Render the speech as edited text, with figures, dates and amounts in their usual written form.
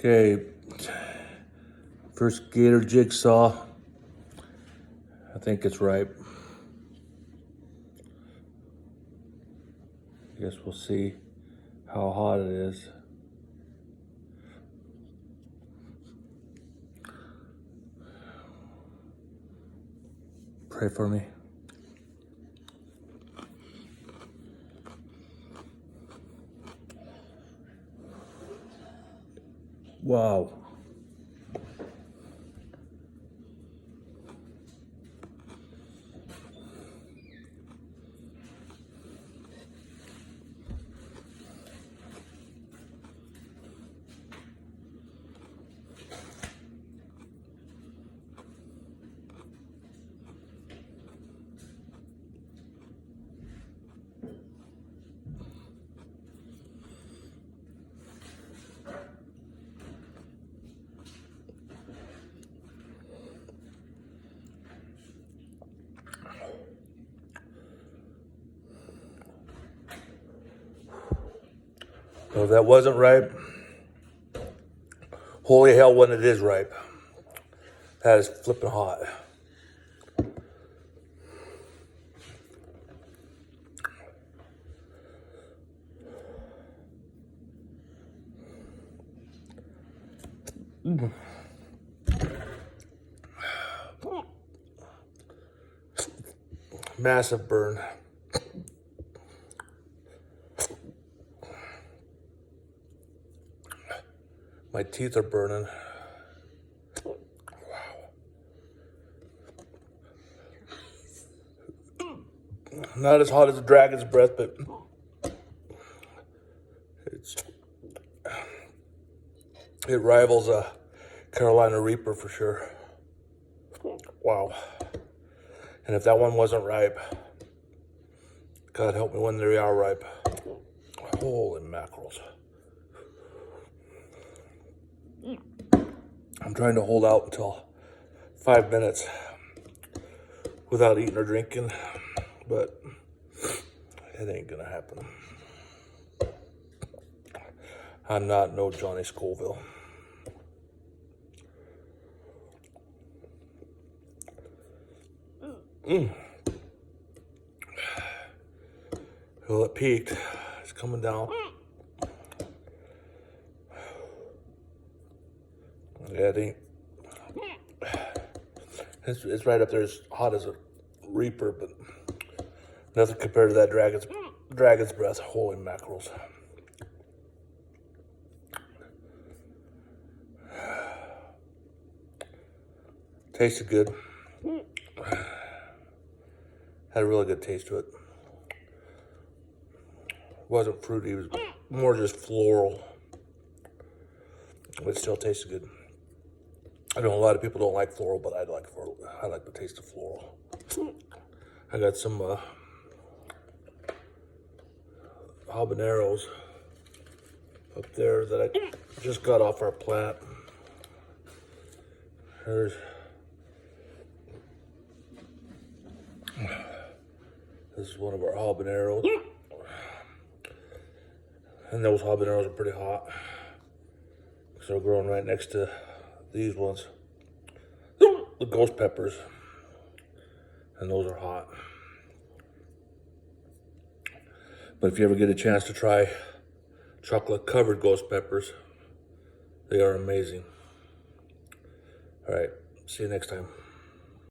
Okay, first Gator Jigsaw. I think it's ripe. I guess we'll see how hot it is. Pray for me. Wow. So if that wasn't ripe, holy hell when it is ripe. That is flipping hot. Massive burn. My teeth are burning. Wow. Not as hot as a dragon's breath, but it rivals a Carolina Reaper for sure. Wow. And if that one wasn't ripe, God help me when they are ripe. Holy mackerels. I'm trying to hold out until 5 minutes without eating or drinking, but it ain't gonna happen. I'm not no Johnny Scoville. Well, it peaked. It's coming down. Yeah, it ain't. It's right up there as hot as a Reaper, but nothing compared to that dragon's breath. Holy mackerels. Tasted good. Had a really good taste to it. Wasn't fruity, it was more just floral. But it still tasted good. I know a lot of people don't like floral, but I like the taste of floral. I got some habaneros up there that I just got off our plant. This is one of our habaneros. And those habaneros are pretty hot. So they're growing right next to these ones. The ghost peppers. And those are hot. But if you ever get a chance to try chocolate covered ghost peppers, they are amazing. All right, see you next time.